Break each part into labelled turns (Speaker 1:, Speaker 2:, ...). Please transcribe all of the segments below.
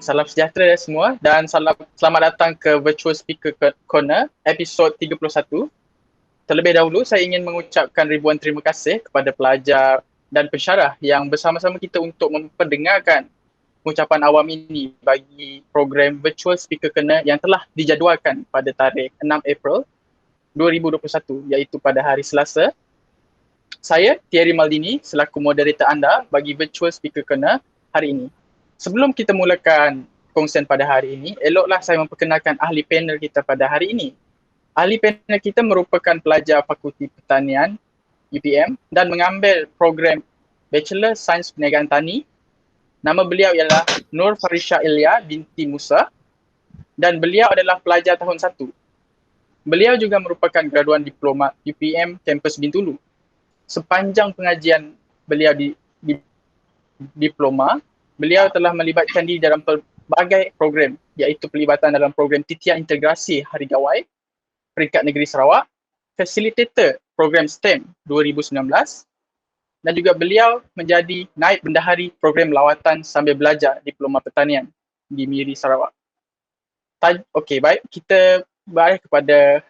Speaker 1: Salam sejahtera semua dan selamat datang ke Virtual Speaker Corner episod 31. Terlebih dahulu saya ingin mengucapkan ribuan terima kasih kepada pelajar dan pensyarah yang bersama-sama kita untuk memperdengarkan ucapan awam ini bagi program Virtual Speaker Corner yang telah dijadualkan pada tarikh 6 April 2021 iaitu pada hari Selasa. Saya Thierry Maldini selaku moderator anda bagi Virtual Speaker Corner hari ini. Sebelum kita mulakan kongsian pada hari ini, eloklah saya memperkenalkan ahli panel kita pada hari ini. Ahli panel kita merupakan pelajar Fakulti Pertanian UPM dan mengambil program Bachelor Sains Perniagaan Tani. Nama beliau ialah Nur Farisha Ilya binti Musa dan beliau adalah pelajar tahun 1. Beliau juga merupakan graduan diploma UPM kampus Bintulu. Sepanjang pengajian beliau di diploma, beliau telah melibatkan diri dalam pelbagai program iaitu pelibatan dalam program Titian Integrasi Hari Gawai Peringkat Negeri Sarawak, Facilitator program STEM 2019 dan juga beliau menjadi naib bendahari program lawatan sambil belajar Diploma Pertanian di Miri Sarawak. Okey, baik, kita beralih kepada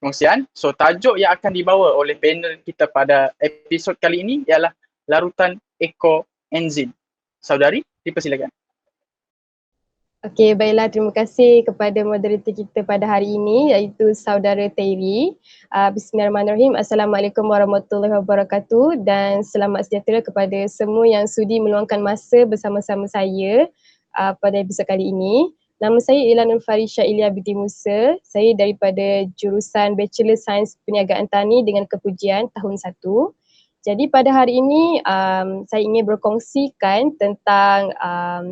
Speaker 1: kongsian. So, tajuk yang akan dibawa oleh panel kita pada episod kali ini ialah larutan ekoenzim. Saudari, dipersilakan.
Speaker 2: Okey, baiklah, terima kasih kepada moderator kita pada hari ini iaitu saudara Terry. Bismillahirrahmanirrahim. Assalamualaikum warahmatullahi wabarakatuh dan selamat sejahtera kepada semua yang sudi meluangkan masa bersama-sama saya pada episod kali ini. Nama saya ialah Nur Farisha Ilya binti Musa. Saya daripada jurusan Bachelor Sains Perniagaan Tani dengan kepujian tahun 1. Jadi pada hari ini saya ingin berkongsikan tentang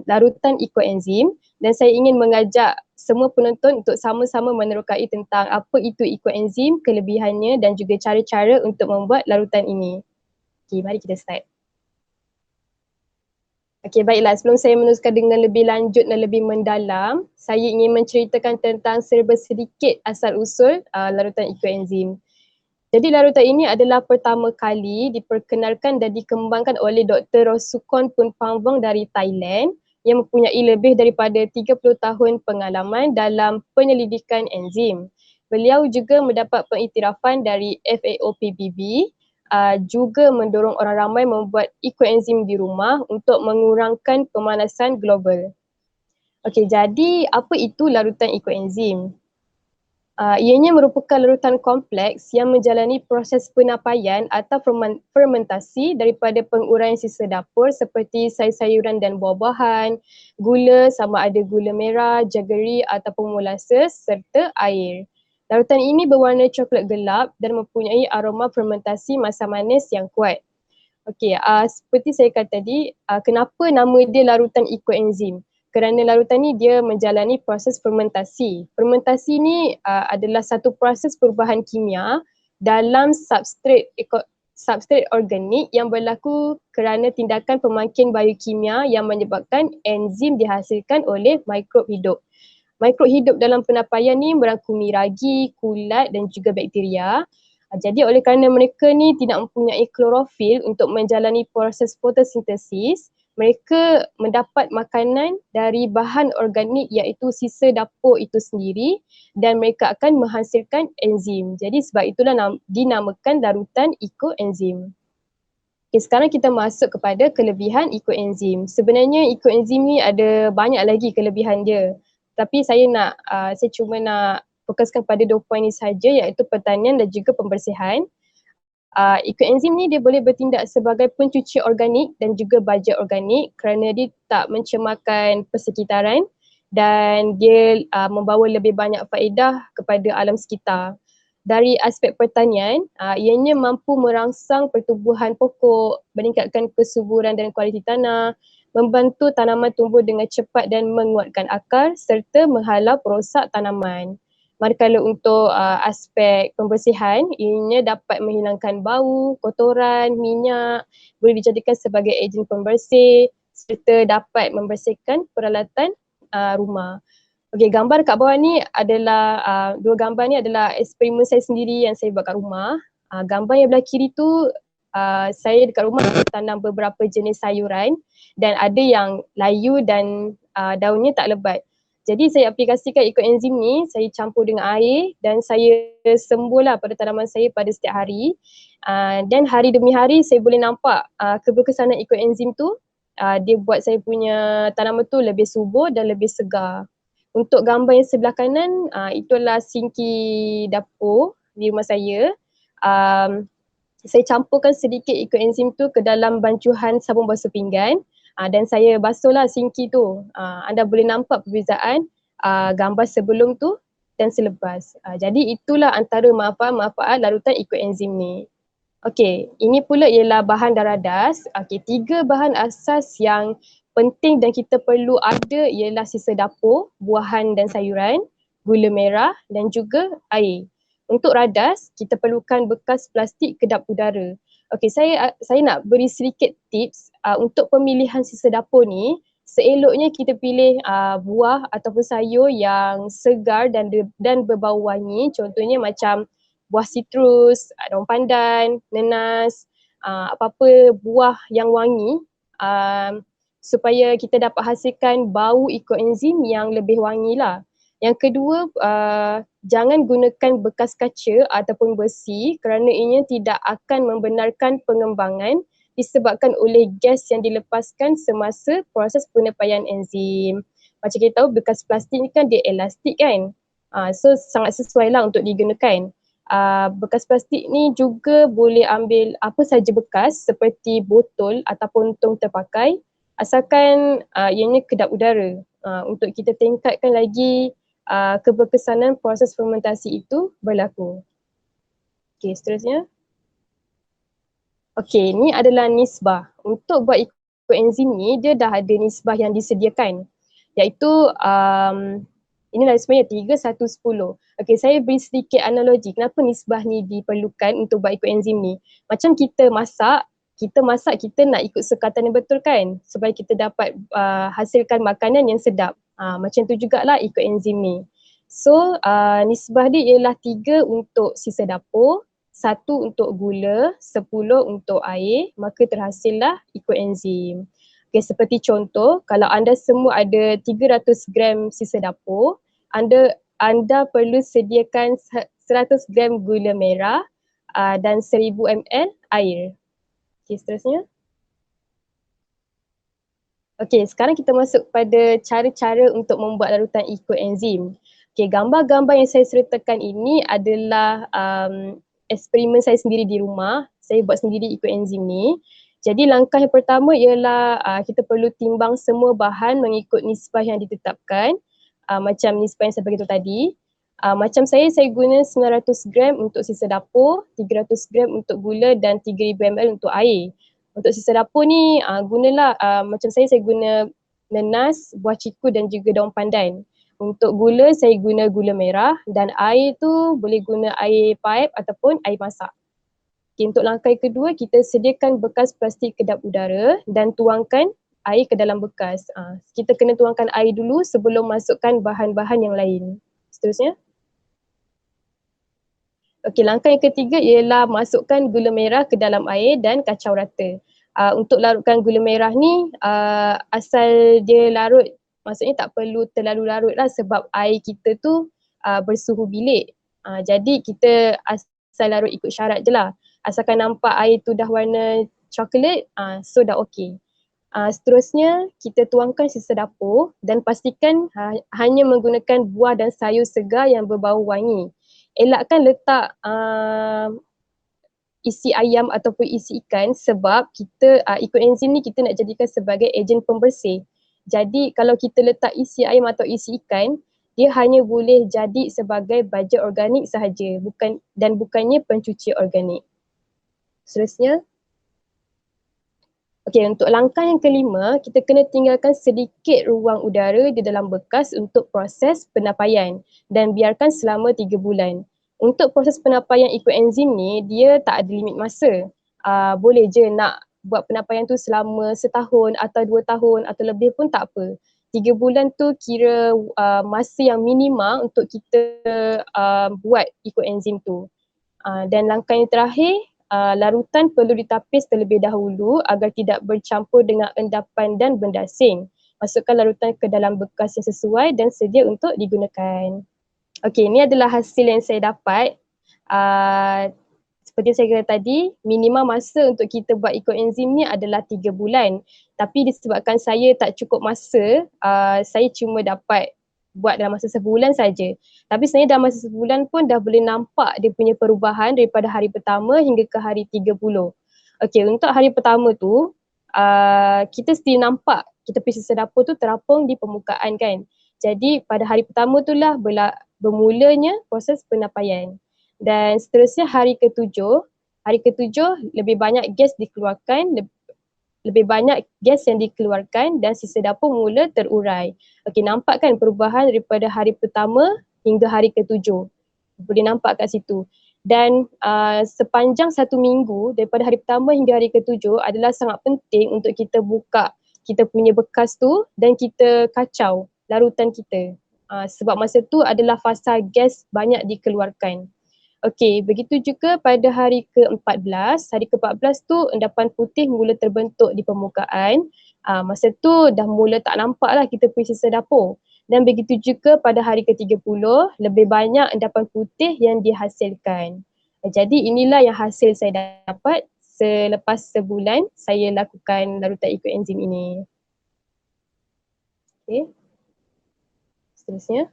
Speaker 2: larutan ekoenzim dan saya ingin mengajak semua penonton untuk sama-sama menerokai tentang apa itu ekoenzim, kelebihannya dan juga cara-cara untuk membuat larutan ini. Okey, mari kita start. Okey, baiklah, sebelum saya meneruskan dengan lebih lanjut dan lebih mendalam, saya ingin menceritakan tentang serba sedikit asal-usul larutan ekoenzim. Jadi larutan ini adalah pertama kali diperkenalkan dan dikembangkan oleh Dr. Rosukon Punpangvong dari Thailand yang mempunyai lebih daripada 30 tahun pengalaman dalam penyelidikan enzim. Beliau juga mendapat pengiktirafan dari FAO PBB, juga mendorong orang ramai membuat ekoenzim di rumah untuk mengurangkan pemanasan global. Okey, jadi apa itu larutan ekoenzim? Ianya merupakan larutan kompleks yang menjalani proses penapaian atau fermentasi daripada penguraian sisa dapur seperti sayur-sayuran dan buah-buahan, gula sama ada gula merah, jaggery ataupun molasses serta air. Larutan ini berwarna coklat gelap dan mempunyai aroma fermentasi masam manis yang kuat. Okey, seperti saya kata tadi, kenapa nama dia larutan ekoenzim? Kerana larutan ni dia menjalani proses fermentasi. Fermentasi ni adalah satu proses perubahan kimia dalam substrat organik yang berlaku kerana tindakan pemangkin biokimia yang menyebabkan enzim dihasilkan oleh mikrob hidup. Mikrob hidup dalam penapaian ni merangkumi ragi, kulat dan juga bakteria. Jadi oleh kerana mereka ni tidak mempunyai klorofil untuk menjalani proses fotosintesis, mereka mendapat makanan dari bahan organik iaitu sisa dapur itu sendiri dan mereka akan menghasilkan enzim. Jadi sebab itulah dinamakan larutan ekoenzim. Okay, sekarang kita masuk kepada kelebihan ekoenzim. Sebenarnya ekoenzim ni ada banyak lagi kelebihan dia. Tapi saya cuma nak fokuskan pada 2 poin ini sahaja iaitu pertanian dan juga pembersihan. Ekoenzim ni dia boleh bertindak sebagai pencuci organik dan juga baja organik kerana dia tak mencemarkan persekitaran dan dia membawa lebih banyak faedah kepada alam sekitar. Dari aspek pertanian, ianya mampu merangsang pertumbuhan pokok, meningkatkan kesuburan dan kualiti tanah, membantu tanaman tumbuh dengan cepat dan menguatkan akar serta menghalau perosak tanaman. Manakala untuk aspek pembersihan, ianya dapat menghilangkan bau, kotoran, minyak, boleh dijadikan sebagai ejen pembersih serta dapat membersihkan peralatan rumah. Okey, gambar kat bawah ni adalah, 2 gambar ni adalah eksperimen saya sendiri yang saya buat kat rumah. Gambar yang belah kiri tu, saya dekat rumah tanam beberapa jenis sayuran dan ada yang layu dan daunnya tak lebat. Jadi saya aplikasikan ekoenzim ni, saya campur dengan air dan saya semburlah pada tanaman saya pada setiap hari. Dan hari demi hari saya boleh nampak keberkesanan ekoenzim tu. Dia buat saya punya tanaman tu lebih subur dan lebih segar. Untuk gambar yang sebelah kanan, itulah sinki dapur di rumah saya. Saya campurkan sedikit ekoenzim tu ke dalam bancuhan sabun basuh pinggan. Dan saya basuhlah sinki tu. Anda boleh nampak perbezaan gambar sebelum tu dan selepas. Jadi itulah antara manfaat larutan ekoenzim ni. Okey, ini pula ialah bahan daradas. Okey, 3 bahan asas yang penting dan kita perlu ada ialah sisa dapur, buahan dan sayuran, gula merah dan juga air. Untuk radas, kita perlukan bekas plastik kedap udara. Okey, saya nak beri sedikit tips untuk pemilihan sisa dapur ni. Seeloknya kita pilih buah ataupun sayur yang segar dan berbau wangi. Contohnya macam buah sitrus, daun pandan, nenas, apa-apa buah yang wangi supaya kita dapat hasilkan bau ekoenzim yang lebih wangi lah. Yang kedua, jangan gunakan bekas kaca ataupun besi kerana ini tidak akan membenarkan pengembangan disebabkan oleh gas yang dilepaskan semasa proses penepaian enzim. Macam kita tahu bekas plastik ni kan dia elastik kan. So sangat sesuai lah untuk digunakan. Bekas plastik ni juga boleh ambil apa saja bekas seperti botol ataupun tong terpakai asalkan ianya kedap udara untuk kita tingkatkan lagi keberkesanan proses fermentasi itu berlaku. Okey, seterusnya. Okey, ni adalah nisbah. Untuk buat ekoenzim ni, dia dah ada nisbah yang disediakan. Iaitu, inilah sebenarnya 3, 1, 10. Okey, saya beri sedikit analogi kenapa nisbah ni diperlukan untuk buat ekoenzim ni. Macam kita masak, kita nak ikut sekatan yang betul kan? Supaya kita dapat hasilkan makanan yang sedap. Macam tu jugalah ekoenzim ni. So, nisbah dia ialah 3 untuk sisa dapur, 1 untuk gula, 10 untuk air, maka terhasillah ekoenzim. Okay, seperti contoh, kalau anda semua ada 300 gram sisa dapur, anda perlu sediakan 100 gram gula merah dan 1000 ml air. Okay, seterusnya. Okay, sekarang kita masuk pada cara-cara untuk membuat larutan ekoenzim. Okay, gambar-gambar yang saya sertakan ini adalah eksperimen saya sendiri di rumah. Saya buat sendiri ekoenzim ni. Jadi langkah yang pertama ialah kita perlu timbang semua bahan mengikut nisbah yang ditetapkan. Macam nisbah yang saya beritahu tadi. Macam saya guna 900 gram untuk sisa dapur, 300 gram untuk gula dan 3000 ml untuk air. Untuk sisa dapur ni gunalah macam saya guna nenas, buah ciku dan juga daun pandan. Untuk gula saya guna gula merah dan air tu boleh guna air paip ataupun air masak. Okay, untuk langkah kedua kita sediakan bekas plastik kedap udara dan tuangkan air ke dalam bekas. Kita kena tuangkan air dulu sebelum masukkan bahan-bahan yang lain. Seterusnya. Okey, langkah yang ketiga ialah masukkan gula merah ke dalam air dan kacau rata. Untuk larutkan gula merah ni asal dia larut, maksudnya tak perlu terlalu larut lah sebab air kita tu bersuhu bilik. Jadi kita asal larut ikut syarat je lah. Asalkan nampak air tu dah warna coklat, so dah okey. Seterusnya kita tuangkan sisa dapur dan pastikan hanya menggunakan buah dan sayur segar yang berbau wangi. Elakkan letak isi ayam ataupun isi ikan sebab kita ekoenzim ni kita nak jadikan sebagai ejen pembersih. Jadi kalau kita letak isi ayam atau isi ikan, dia hanya boleh jadi sebagai baja organik sahaja, bukannya pencuci organik. Seterusnya. Okey, untuk langkah yang kelima, kita kena tinggalkan sedikit ruang udara di dalam bekas untuk proses penapaian dan biarkan selama 3 bulan. Untuk proses penapaian ekoenzim ni, dia tak ada limit masa. Boleh je nak buat penapaian tu selama 1 tahun atau 2 tahun atau lebih pun tak apa. 3 bulan tu kira masa yang minima untuk kita buat ekoenzim tu. Dan langkah yang terakhir, larutan perlu ditapis terlebih dahulu agar tidak bercampur dengan endapan dan benda asing. masukkan larutan ke dalam bekas yang sesuai dan sedia untuk digunakan. Okey, ini adalah hasil yang saya dapat. Seperti saya kata tadi, minimum masa untuk kita buat ekoenzim ni adalah 3 bulan. Tapi disebabkan saya tak cukup masa, saya cuma dapat buat dalam masa sebulan saja. Tapi sebenarnya dalam masa sebulan pun dah boleh nampak dia punya perubahan daripada hari pertama hingga ke hari 30. Okey, untuk hari pertama tu, kita still nampak kita punya sisa dapur tu terapung di permukaan kan. Jadi pada hari pertama tu lah bermulanya proses penapaian. Dan seterusnya hari ketujuh lebih banyak gas dikeluarkan, lebih banyak gas yang dikeluarkan dan sisa dapur mula terurai. Okey, nampak kan perubahan daripada hari pertama hingga hari ketujuh. Boleh nampak kat situ. Dan sepanjang 1 minggu daripada hari pertama hingga hari ketujuh adalah sangat penting untuk kita buka kita punya bekas tu dan kita kacau larutan kita. Sebab masa tu adalah fasa gas banyak dikeluarkan. Okey, begitu juga pada hari ke-14. Hari ke-14 tu endapan putih mula terbentuk di permukaan. Masa tu dah mula tak nampak lah kita punya sisa dapur. Dan begitu juga pada hari ke-30, lebih banyak endapan putih yang dihasilkan. Jadi inilah yang hasil saya dapat selepas sebulan saya lakukan larutan ekoenzim ini. Okey. Seterusnya.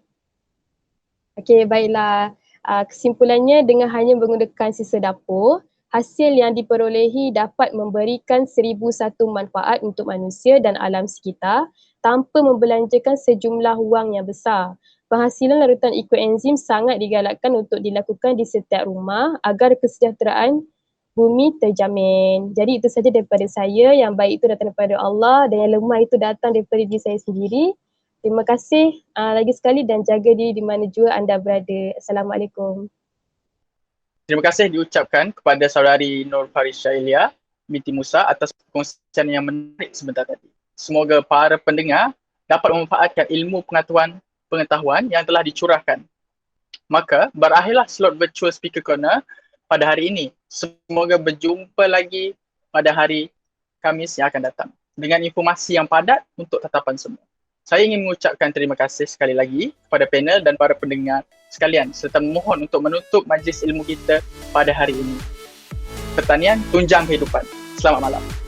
Speaker 2: Okey, baiklah. Kesimpulannya, dengan hanya menggunakan sisa dapur, hasil yang diperolehi dapat memberikan 1001 manfaat untuk manusia dan alam sekitar tanpa membelanjakan sejumlah wang yang besar. Penghasilan larutan ekoenzim sangat digalakkan untuk dilakukan di setiap rumah agar kesejahteraan bumi terjamin. Jadi itu saja daripada saya. Yang baik itu datang daripada Allah dan yang lemah itu datang daripada diri saya sendiri. Terima kasih lagi sekali dan jaga diri di mana jua anda berada. Assalamualaikum.
Speaker 1: Terima kasih diucapkan kepada saudari Nur Farisha Ilya binti Musa atas perkongsian yang menarik sebentar tadi. Semoga para pendengar dapat memanfaatkan ilmu pengetahuan yang telah dicurahkan. Maka berakhirlah slot Virtual Speaker Corner pada hari ini. Semoga berjumpa lagi pada hari Khamis yang akan datang dengan informasi yang padat untuk tatapan semua. Saya ingin mengucapkan terima kasih sekali lagi kepada panel dan para pendengar sekalian serta memohon untuk menutup majlis ilmu kita pada hari ini. Pertanian tunjang kehidupan. Selamat malam.